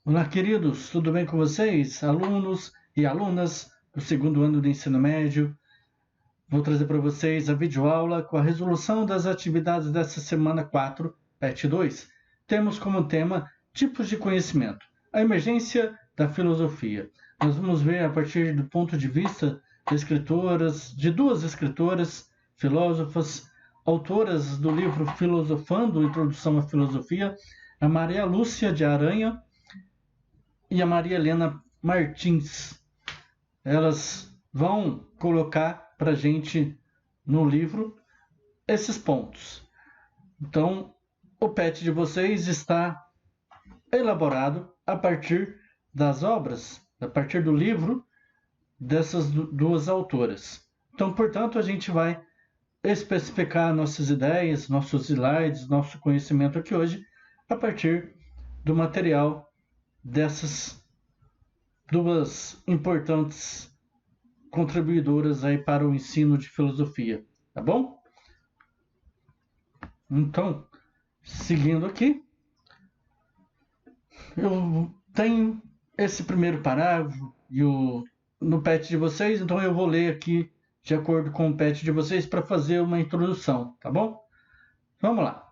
Olá, queridos, tudo bem com vocês? Alunos e alunas do segundo ano do ensino médio. Vou trazer para vocês a videoaula com a resolução das atividades dessa semana 4, PET 2. Temos como tema tipos de conhecimento, a emergência da filosofia. Nós vamos ver a partir do ponto de vista de duas escritoras, filósofas, autoras do livro Filosofando, Introdução à Filosofia, a Maria Lúcia de Aranha e a Maria Helena Martins. Elas vão colocar para a gente no livro esses pontos. Então, o PET de vocês está elaborado a partir das obras, a partir do livro dessas duas autoras. Então, portanto, a gente vai especificar nossas ideias, nossos slides, nosso conhecimento aqui hoje a partir do material dessas duas importantes contribuidoras aí para o ensino de filosofia, tá bom? Então, seguindo aqui, eu tenho esse primeiro parágrafo no PET de vocês, então eu vou ler aqui de acordo com o PET de vocês para fazer uma introdução, tá bom? Vamos lá.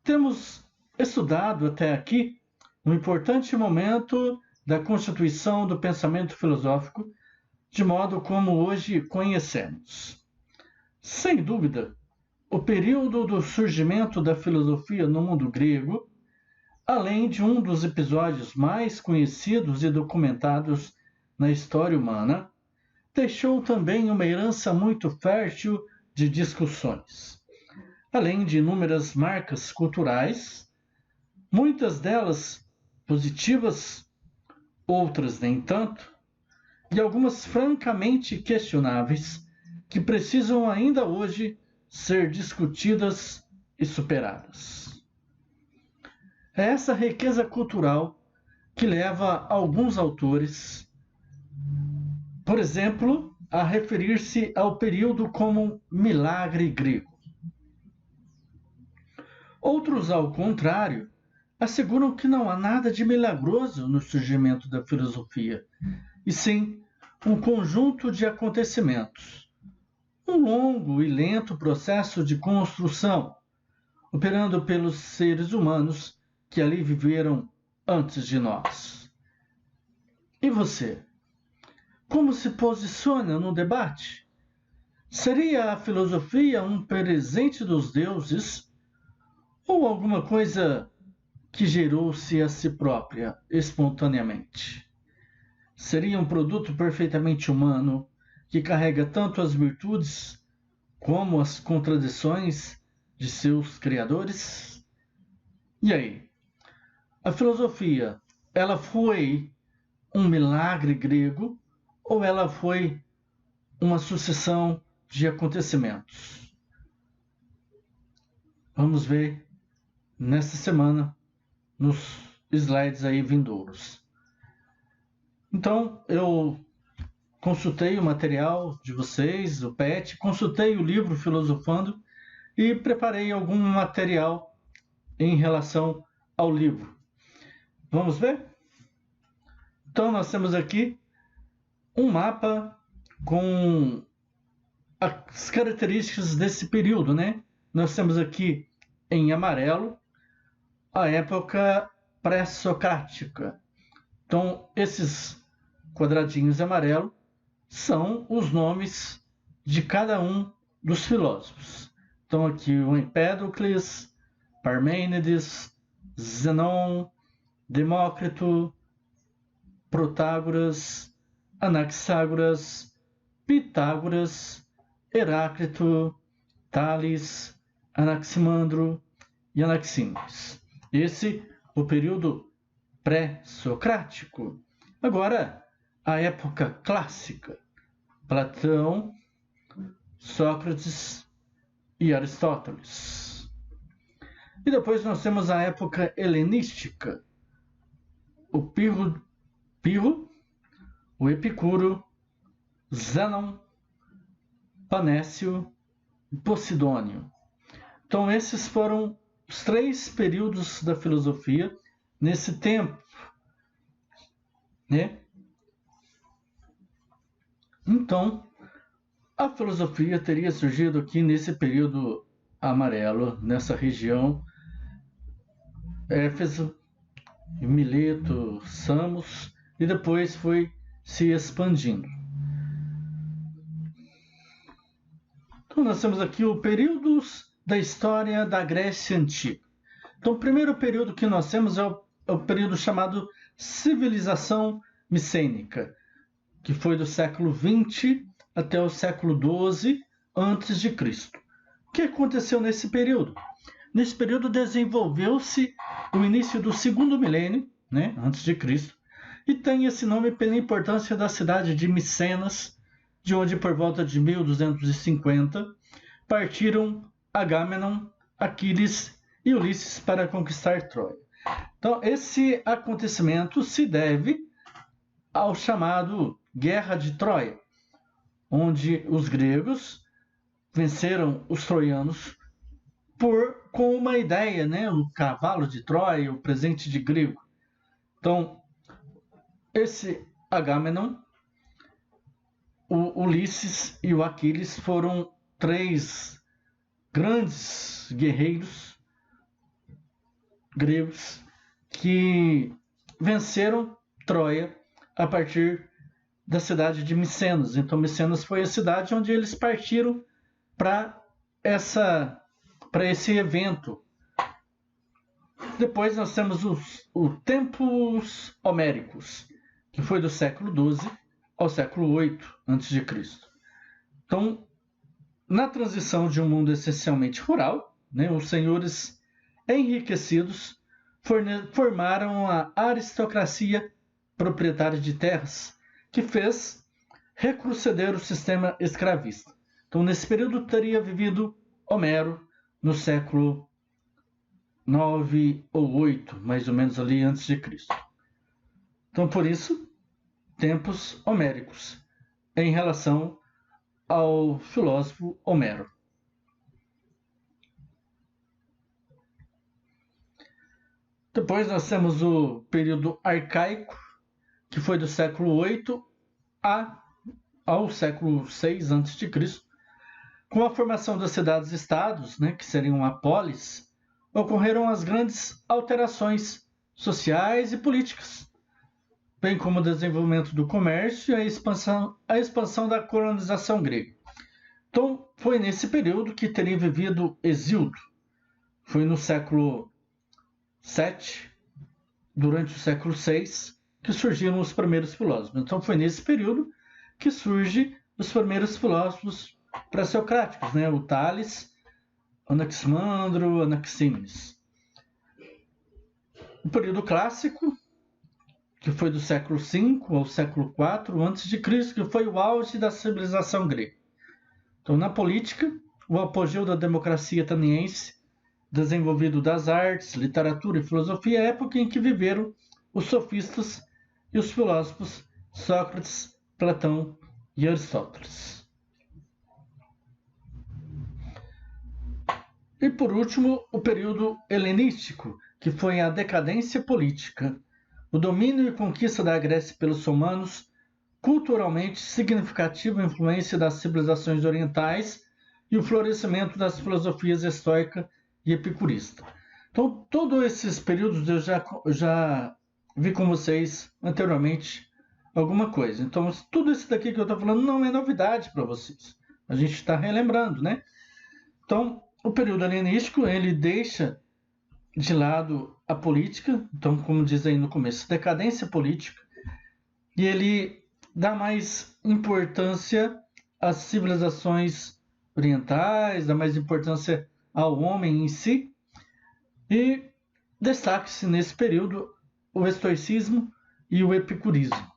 Temos estudado até aqui um importante momento da constituição do pensamento filosófico, de modo como hoje conhecemos. Sem dúvida, o período do surgimento da filosofia no mundo grego, além de um dos episódios mais conhecidos e documentados na história humana, deixou também uma herança muito fértil de discussões. Além de inúmeras marcas culturais, muitas delas positivas, outras nem tanto, e algumas francamente questionáveis, que precisam ainda hoje ser discutidas e superadas. É essa riqueza cultural que leva alguns autores, por exemplo, a referir-se ao período como milagre grego. Outros, ao contrário, asseguram que não há nada de milagroso no surgimento da filosofia, e sim um conjunto de acontecimentos, um longo e lento processo de construção, operando pelos seres humanos que ali viveram antes de nós. E você? Como se posiciona no debate? Seria a filosofia um presente dos deuses ou alguma coisa que gerou-se a si própria espontaneamente? Seria um produto perfeitamente humano que carrega tanto as virtudes como as contradições de seus criadores? E aí? A filosofia, ela foi um milagre grego ou ela foi uma sucessão de acontecimentos? Vamos ver nesta semana nos slides aí vindouros. Então, eu consultei o material de vocês, o PET, consultei o livro Filosofando e preparei algum material em relação ao livro. Vamos ver? Então, nós temos aqui um mapa com as características desse período, né? Nós temos aqui em amarelo a época pré-socrática. Então, esses quadradinhos amarelo são os nomes de cada um dos filósofos. Então, aqui o Empédocles, Parmênides, Zenon, Demócrito, Protágoras, Anaxágoras, Pitágoras, Heráclito, Tales, Anaximandro e Anaxímenes. Esse o período pré-socrático. Agora, a época clássica. Platão, Sócrates e Aristóteles. E depois nós temos a época helenística. O Pirro, o Epicuro, Zénon, Panécio e Posidônio. Então esses foram os três períodos da filosofia. Nesse tempo, né? Então, a filosofia teria surgido aqui nesse período amarelo, nessa região, Éfeso, Mileto, Samos, e depois foi se expandindo. Então, nós temos aqui o períodos da história da Grécia Antiga. Então, o primeiro período que nós temos é o período chamado Civilização Micênica, que foi do século XX até o século XII a.C. O que aconteceu nesse período? Nesse período desenvolveu-se o início do segundo milênio, né, antes de Cristo, e tem esse nome pela importância da cidade de Micenas, de onde por volta de 1250 partiram Agamenon, Aquiles e Ulisses para conquistar Troia. Então, esse acontecimento se deve ao chamado Guerra de Troia, onde os gregos venceram os troianos com uma ideia, né? O cavalo de Troia, o presente de grego. Então, esse Agamenon, o Ulisses e o Aquiles foram 3 grandes guerreiros gregos que venceram Troia a partir da cidade de Micenas. Então, Micenas foi a cidade onde eles partiram para esse evento. Depois nós temos os Tempos Homéricos, que foi do século XII ao século VIII a.C. Então, na transição de um mundo essencialmente rural, né, os senhores enriquecidos formaram a aristocracia proprietária de terras, que fez retroceder o sistema escravista. Então, nesse período, teria vivido Homero no século 9 ou 8, mais ou menos ali antes de Cristo. Então, por isso, tempos homéricos, em relação ao filósofo Homero. Depois nós temos o período arcaico, que foi do século 8 ao século 6 a.C., com a formação das cidades-estados, né, que seriam a polis, ocorreram as grandes alterações sociais e políticas, bem como o desenvolvimento do comércio e a expansão da colonização grega. Então, foi nesse período que teria vivido Hesíodo. Foi no século VII, durante o século VI, que surgiram os primeiros filósofos. Então, foi nesse período que surgem os primeiros filósofos pré-socráticos, né? O Tales, Anaximandro, Anaxímenes. O período clássico, que foi do século V ao século IV a.C., que foi o auge da civilização grega. Então, na política, o apogeu da democracia ateniense, desenvolvido das artes, literatura e filosofia, época em que viveram os sofistas e os filósofos Sócrates, Platão e Aristóteles. E, por último, o período helenístico, que foi a decadência política, o domínio e conquista da Grécia pelos romanos, culturalmente significativa influência das civilizações orientais e o florescimento das filosofias estoica e epicurista. Então, todos esses períodos eu já vi com vocês anteriormente alguma coisa. Então, tudo isso daqui que eu estou falando não é novidade para vocês. A gente está relembrando, né? Então, o período helenístico, ele deixa de lado a política, então, como diz aí no começo, decadência política, e ele dá mais importância às civilizações orientais, dá mais importância ao homem em si, e destaque-se nesse período o estoicismo e o epicurismo.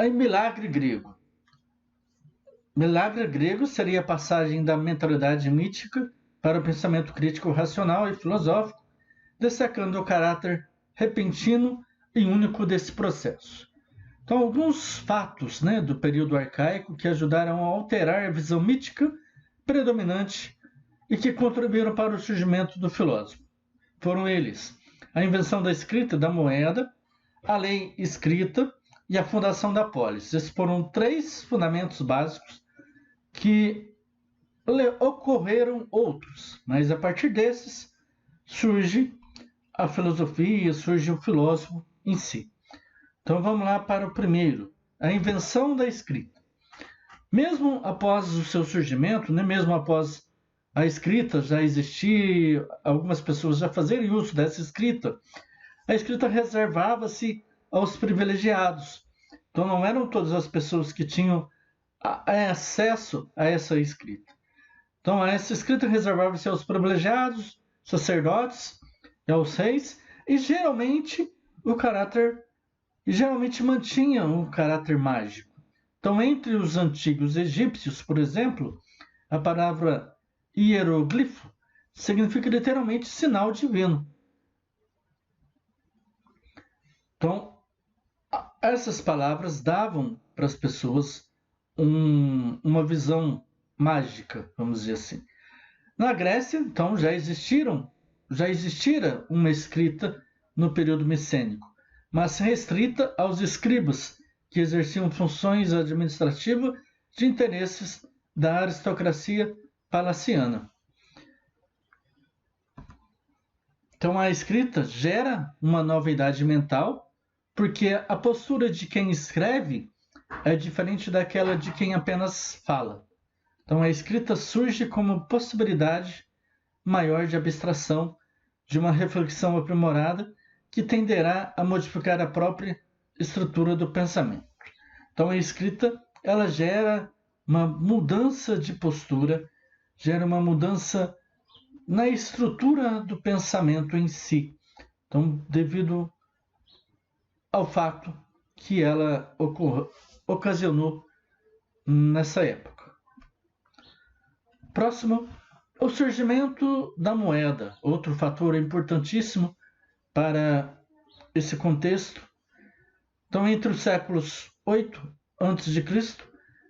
Aí, milagre grego. Milagre grego seria a passagem da mentalidade mítica para o pensamento crítico racional e filosófico, destacando o caráter repentino e único desse processo. Então, alguns fatos, né, do período arcaico que ajudaram a alterar a visão mítica predominante e que contribuíram para o surgimento do filósofo. Foram eles: a invenção da escrita, da moeda, a lei escrita e a fundação da polis. Esses foram 3 fundamentos básicos que ocorreram outros, mas a partir desses surge a filosofia, surge o filósofo em si. Então vamos lá para o primeiro, a invenção da escrita. Mesmo após o seu surgimento, né, mesmo após a escrita já existir, algumas pessoas já fazerem uso dessa escrita, a escrita reservava-se aos privilegiados. Então não eram todas as pessoas que tinham acesso a essa escrita. Então essa escrita reservava-se aos privilegiados, sacerdotes e aos reis, e geralmente mantinha um caráter mágico. Então, entre os antigos egípcios, por exemplo, a palavra hieroglifo significa literalmente sinal divino. Então, essas palavras davam para as pessoas uma visão mágica, vamos dizer assim. Na Grécia, então, já existira uma escrita no período micênico, mas restrita aos escribas, que exerciam funções administrativas de interesses da aristocracia palaciana. Então, a escrita gera uma novidade mental, porque a postura de quem escreve é diferente daquela de quem apenas fala. Então, a escrita surge como possibilidade maior de abstração, de uma reflexão aprimorada, que tenderá a modificar a própria estrutura do pensamento. Então, a escrita ela gera uma mudança de postura, gera uma mudança na estrutura do pensamento em si. Então, devido ao fato que ela ocasionou nessa época. Próximo, o surgimento da moeda, outro fator importantíssimo para esse contexto. Então, entre os séculos 8 a.C.,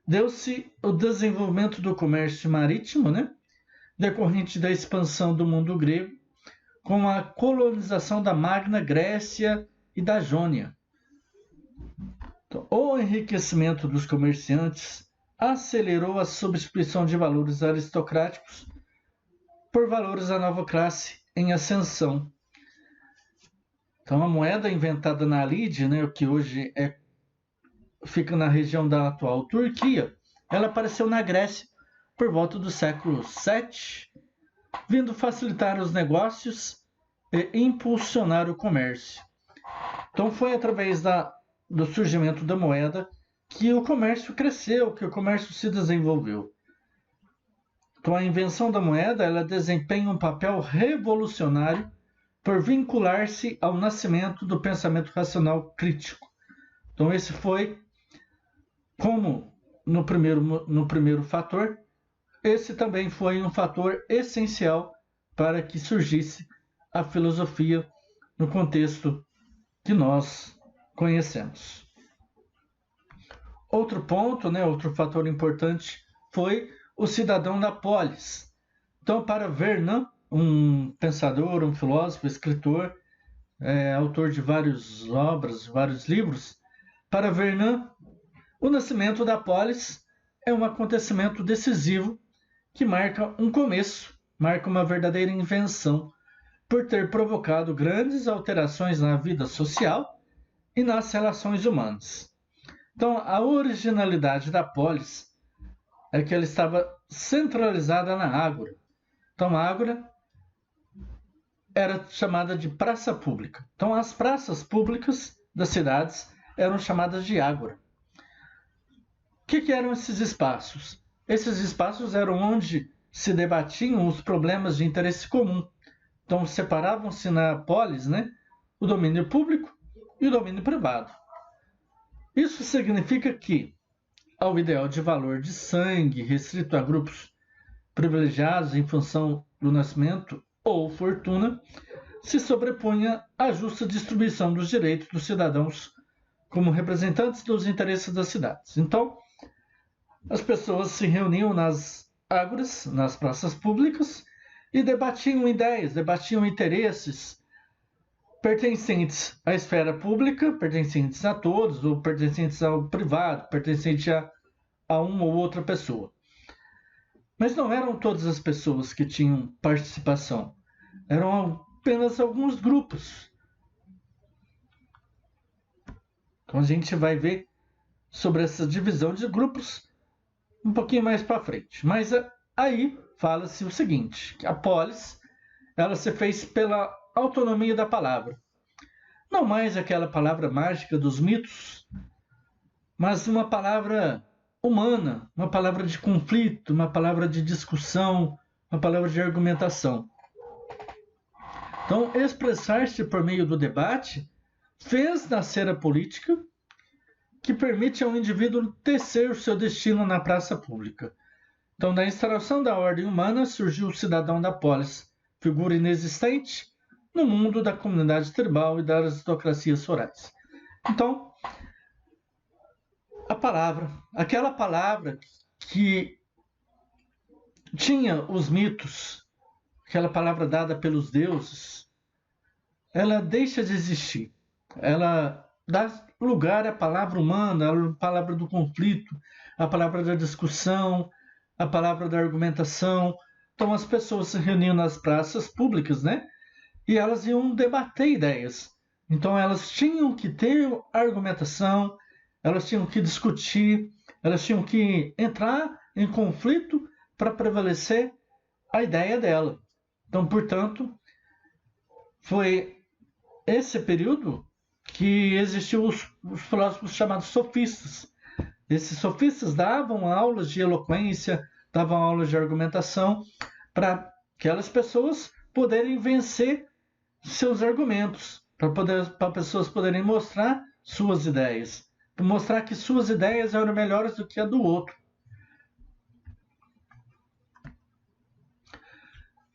deu-se o desenvolvimento do comércio marítimo, decorrente da expansão do mundo grego, com a colonização da Magna Grécia e da Jônia. Então, o enriquecimento dos comerciantes acelerou a substituição de valores aristocráticos por valores da nova classe em ascensão. Então, a moeda inventada na Lídia, o que hoje fica na região da atual Turquia, ela apareceu na Grécia por volta do século VII, vindo facilitar os negócios e impulsionar o comércio. Então, foi através do surgimento da moeda que o comércio cresceu, que o comércio se desenvolveu. Então, a invenção da moeda ela desempenha um papel revolucionário por vincular-se ao nascimento do pensamento racional crítico. Então, esse foi, como no primeiro fator, esse também foi um fator essencial para que surgisse a filosofia no contexto que nós conhecemos. Outro ponto, outro fator importante foi o cidadão da polis. Então, para Vernon, um pensador, um filósofo, escritor, autor de várias obras, vários livros, para Vernon, o nascimento da polis é um acontecimento decisivo que marca um começo, marca uma verdadeira invenção, por ter provocado grandes alterações na vida social e nas relações humanas. Então, a originalidade da polis é que ela estava centralizada na ágora. Então, a ágora era chamada de praça pública. Então, as praças públicas das cidades eram chamadas de ágora. O que eram esses espaços? Esses espaços eram onde se debatiam os problemas de interesse comum. Então, separavam-se na polis, o domínio público e o domínio privado. Isso significa que, ao ideal de valor de sangue restrito a grupos privilegiados em função do nascimento ou fortuna, se sobrepunha a justa distribuição dos direitos dos cidadãos como representantes dos interesses das cidades. Então, as pessoas se reuniam nas ágoras, nas praças públicas, e debatiam ideias, debatiam interesses, pertencentes à esfera pública, pertencentes a todos, ou pertencentes ao privado, pertencente a uma ou outra pessoa. Mas não eram todas as pessoas que tinham participação, eram apenas alguns grupos. Então a gente vai ver sobre essa divisão de grupos um pouquinho mais para frente. Mas aí fala-se o seguinte, que a polis, ela se fez pela autonomia da palavra. Não mais aquela palavra mágica dos mitos, mas uma palavra humana, uma palavra de conflito, uma palavra de discussão, uma palavra de argumentação. Então, expressar-se por meio do debate fez nascer a política, que permite ao indivíduo tecer o seu destino na praça pública. Então, da instauração da ordem humana surgiu o cidadão da polis, figura inexistente no mundo da comunidade tribal e das aristocracias forais. Então, a palavra, aquela palavra que tinha os mitos, aquela palavra dada pelos deuses, ela deixa de existir. Ela dá lugar à palavra humana, a palavra do conflito, a palavra da discussão, a palavra da argumentação. Então as pessoas se reuniam nas praças públicas, né? E elas iam debater ideias. Então elas tinham que ter argumentação, elas tinham que discutir, elas tinham que entrar em conflito para prevalecer a ideia dela. Então, portanto, foi esse período que existiu os filósofos chamados sofistas. Esses sofistas davam aulas de eloquência, davam aulas de argumentação para aquelas pessoas poderem vencer seus argumentos, para pessoas poderem mostrar suas ideias, para mostrar que suas ideias eram melhores do que a do outro.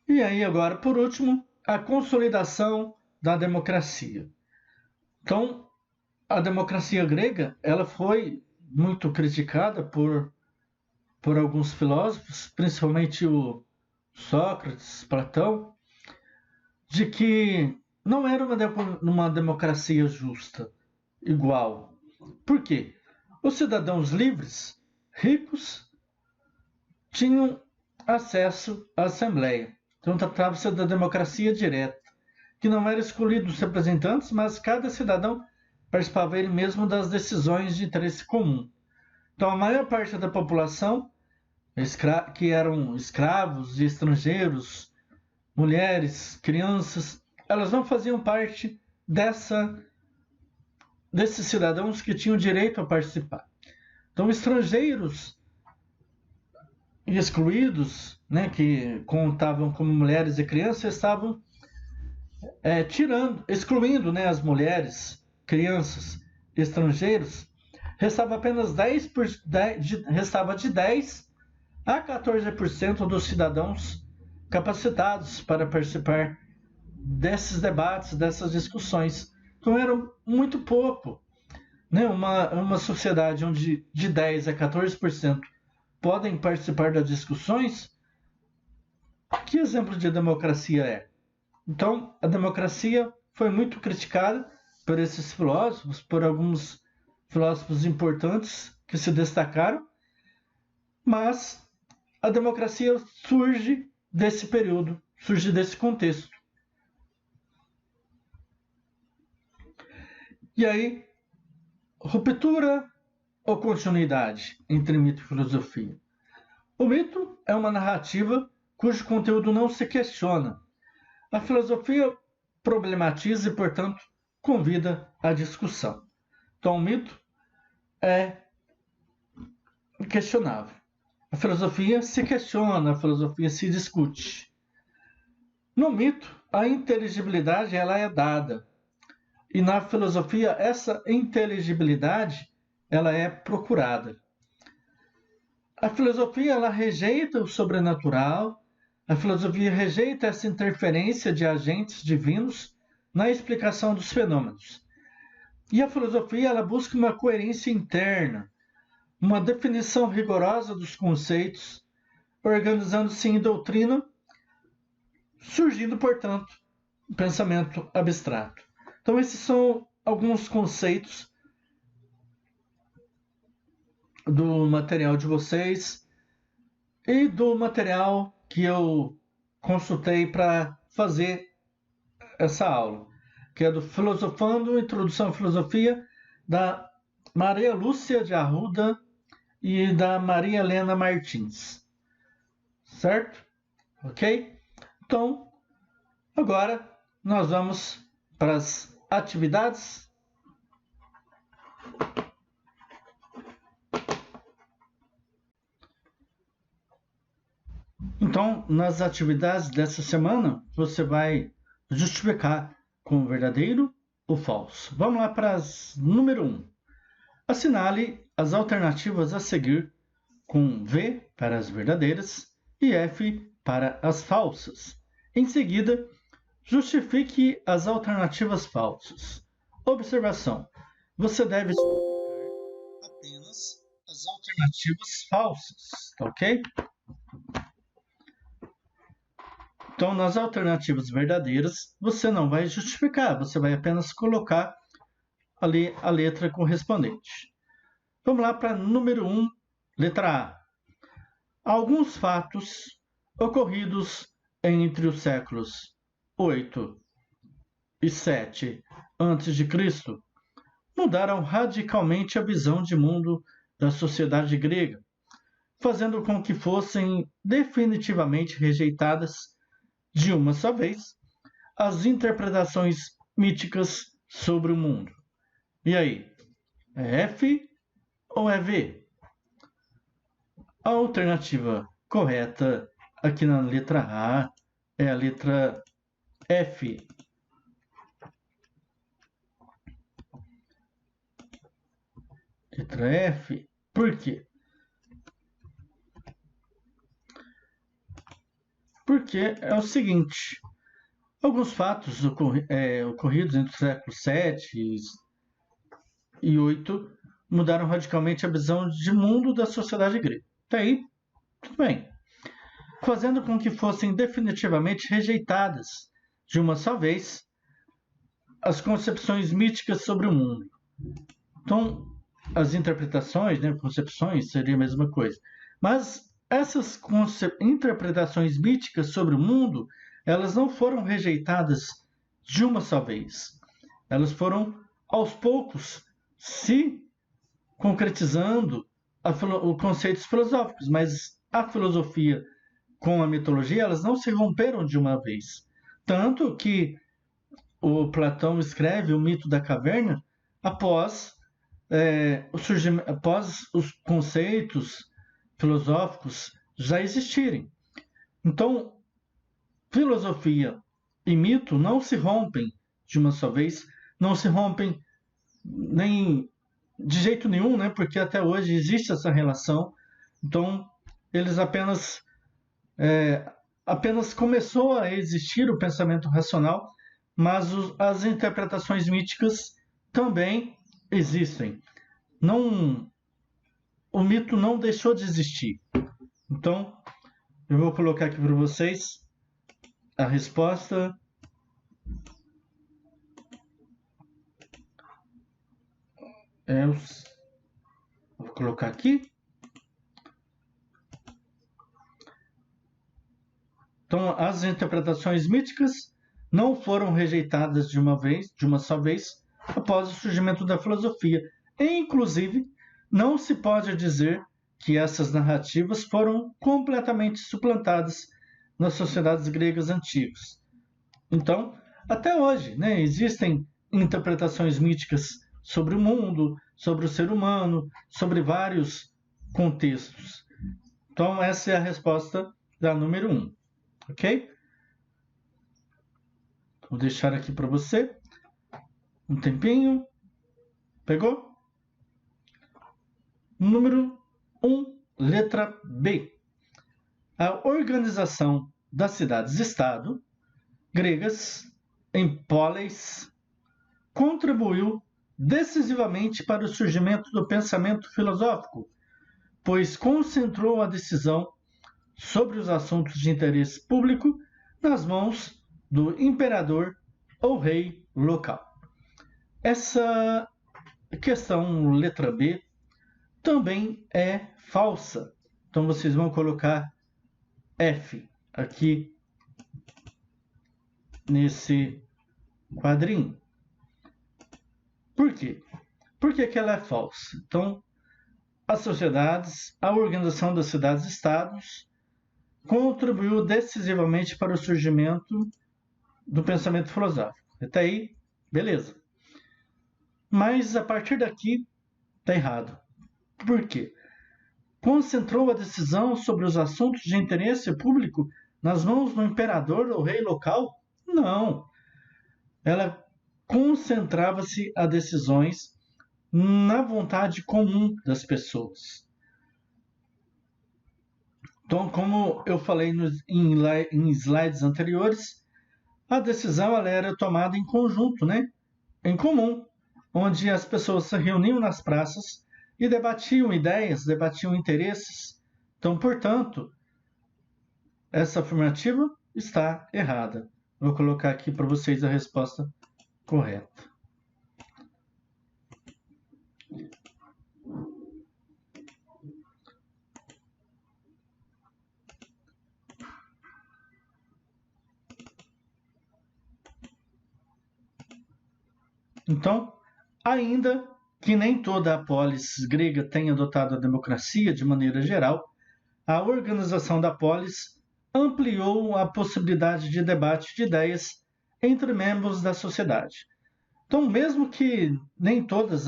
E aí agora, por último, a consolidação da democracia. Então, a democracia grega, ela foi muito criticada por alguns filósofos, principalmente o Sócrates, Platão, de que não era uma democracia justa, igual. Por quê? Os cidadãos livres, ricos, tinham acesso à Assembleia. Então, tratava-se da democracia direta, que não era escolhido os representantes, mas cada cidadão participava ele mesmo das decisões de interesse comum. Então, a maior parte da população, que eram escravos e estrangeiros, mulheres, crianças, elas não faziam parte desses cidadãos que tinham direito a participar. Então, estrangeiros e excluídos, né, que contavam como mulheres e crianças, estavam excluindo, né, as mulheres, crianças, estrangeiros. Restava apenas restava de 10 a 14% dos cidadãos capacitados para participar desses debates, dessas discussões. Então era muito pouco, né? Uma sociedade onde de 10 a 14% podem participar das discussões, que exemplo de democracia é? Então, a democracia foi muito criticada por esses filósofos, por alguns filósofos importantes que se destacaram, mas a democracia surge desse período, surge desse contexto. E aí, ruptura ou continuidade entre mito e filosofia? O mito é uma narrativa cujo conteúdo não se questiona. A filosofia problematiza e, portanto, convida à discussão. Então, o mito é questionável. A filosofia se questiona, a filosofia se discute. No mito, a inteligibilidade ela é dada. E na filosofia, essa inteligibilidade ela é procurada. A filosofia ela rejeita o sobrenatural, a filosofia rejeita essa interferência de agentes divinos na explicação dos fenômenos. E a filosofia ela busca uma coerência interna, uma definição rigorosa dos conceitos, organizando-se em doutrina, surgindo, portanto, um pensamento abstrato. Então, esses são alguns conceitos do material de vocês e do material que eu consultei para fazer essa aula, que é do Filosofando, Introdução à Filosofia, da Maria Lúcia de Arruda e da Maria Helena Martins. Certo? Ok? Então, agora nós vamos para as atividades. Então, nas atividades dessa semana, você vai justificar com verdadeiro ou falso. Vamos lá para as número 1. Assinale as alternativas a seguir com V para as verdadeiras e F para as falsas. Em seguida, justifique as alternativas falsas. Observação: você deve justificar apenas as alternativas falsas, ok? Então, nas alternativas verdadeiras, você não vai justificar, você vai apenas colocar ali a letra correspondente. Vamos lá para número 1, letra A. Alguns fatos ocorridos entre os séculos 8 e 7 a.C. mudaram radicalmente a visão de mundo da sociedade grega, fazendo com que fossem definitivamente rejeitadas de uma só vez as interpretações míticas sobre o mundo. E aí, é F ou é V? A alternativa correta aqui na letra A é a letra F. Letra F. Por quê? Porque é o seguinte: alguns fatos ocorridos entre os séculos 7 e 8 mudaram radicalmente a visão de mundo da sociedade grega. Até aí, tudo bem. Fazendo com que fossem definitivamente rejeitadas, de uma só vez, as concepções míticas sobre o mundo. Então, as interpretações, concepções seria a mesma coisa. Mas essas interpretações míticas sobre o mundo, elas não foram rejeitadas de uma só vez. Elas foram, aos poucos, se concretizando os conceitos filosóficos, mas a filosofia com a mitologia, elas não se romperam de uma vez. Tanto que o Platão escreve o mito da caverna após os conceitos filosóficos já existirem. Então, filosofia e mito não se rompem de uma só vez, não se rompem nem de jeito nenhum, porque até hoje existe essa relação. Então, eles apenas começou a existir o pensamento racional, mas as interpretações míticas também existem. O mito não deixou de existir. Então, eu vou colocar aqui para vocês a resposta. Vou colocar aqui. Então, as interpretações míticas não foram rejeitadas de uma só vez, após o surgimento da filosofia. E, inclusive, não se pode dizer que essas narrativas foram completamente suplantadas nas sociedades gregas antigas. Então, até hoje, existem interpretações míticas sobre o mundo, sobre o ser humano, sobre vários contextos. Então, essa é a resposta da número 1. Ok? Vou deixar aqui para você um tempinho. Pegou? Número 1, letra B. A organização das cidades-estado gregas em polis contribuiu decisivamente para o surgimento do pensamento filosófico, pois concentrou a decisão sobre os assuntos de interesse público nas mãos do imperador ou rei local. Essa questão letra B também é falsa. Então vocês vão colocar F aqui nesse quadrinho. Por quê? Por que ela é falsa? Então, as sociedades, a organização das cidades-estados contribuiu decisivamente para o surgimento do pensamento filosófico. Até aí, beleza. Mas a partir daqui, está errado. Por quê? Concentrou a decisão sobre os assuntos de interesse público nas mãos do imperador ou rei local? Não. Ela concentrava-se a decisões na vontade comum das pessoas. Então, como eu falei em slides anteriores, a decisão ela era tomada em conjunto, né? Em comum, onde as pessoas se reuniam nas praças e debatiam ideias, debatiam interesses. Então, portanto, essa afirmativa está errada. Vou colocar aqui para vocês a resposta correta. Então, ainda que nem toda a polis grega tenha adotado a democracia de maneira geral, a organização da polis ampliou a possibilidade de debate de ideias entre membros da sociedade. Então, mesmo que nem todas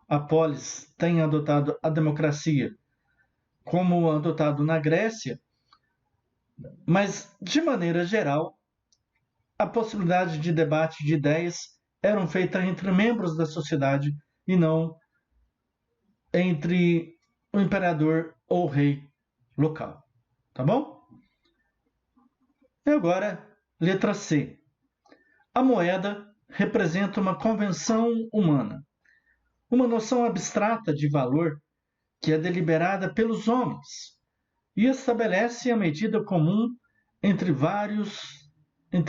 a polis tenham adotado a democracia, como adotado na Grécia, mas de maneira geral, a possibilidade de debate de ideias eram feitas entre membros da sociedade e não entre o imperador ou o rei local. Tá bom? E agora, letra C. A moeda representa uma convenção humana, uma noção abstrata de valor que é deliberada pelos homens e estabelece a medida comum entre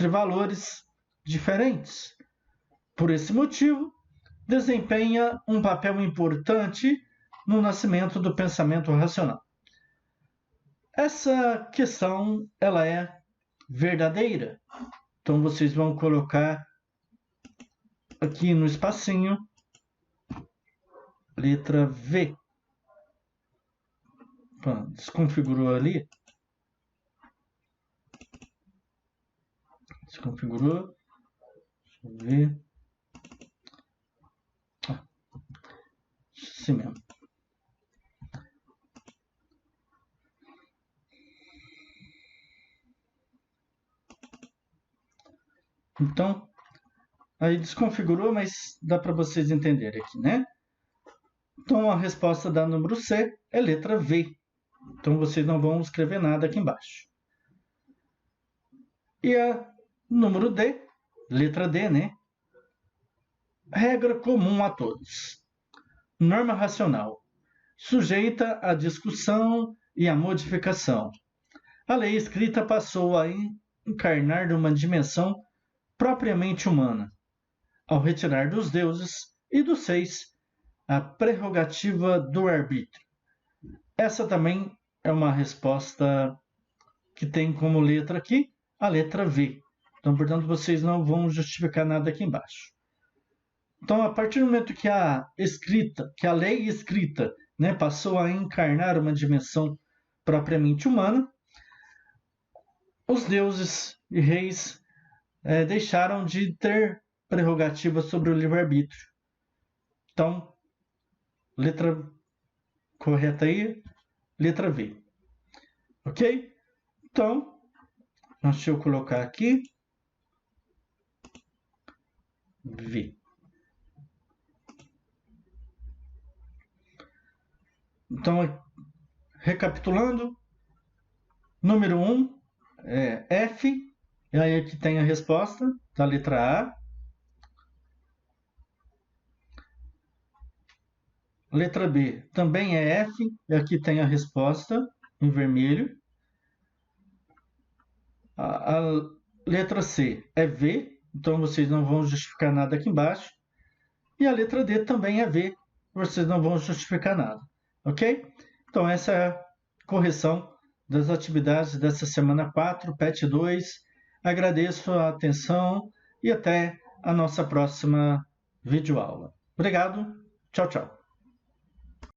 valores diferentes. Por esse motivo, desempenha um papel importante no nascimento do pensamento racional. Essa questão ela é verdadeira. Então vocês vão colocar aqui no espacinho letra V. Pronto, desconfigurou ali. Desconfigurou. Deixa eu ver. Assim mesmo. Então, aí desconfigurou, mas dá para vocês entenderem aqui, né? Então, a resposta da número C é letra V. Então, vocês não vão escrever nada aqui embaixo. E a número D, letra D, né? Regra comum a todos. Norma racional. Sujeita à discussão e à modificação. A lei escrita passou a encarnar uma dimensão propriamente humana, ao retirar dos deuses e dos seis a prerrogativa do arbítrio. Essa também é uma resposta que tem como letra aqui a letra V. Então, portanto, vocês não vão justificar nada aqui embaixo. Então, a partir do momento que a lei escrita, né, passou a encarnar uma dimensão propriamente humana, os deuses e reis deixaram de ter prerrogativa sobre o livre-arbítrio. Então, letra correta aí, letra V. Ok? Então, deixa eu colocar aqui V. Então, recapitulando, número 1 é F, e aí aqui tem a resposta da letra A. Letra B também é F, e aqui tem a resposta em vermelho. A letra C é V, então vocês não vão justificar nada aqui embaixo. E a letra D também é V, vocês não vão justificar nada, ok? Então essa é a correção das atividades dessa semana 4, PET 2. Agradeço a atenção e até a nossa próxima videoaula. Obrigado, tchau, tchau.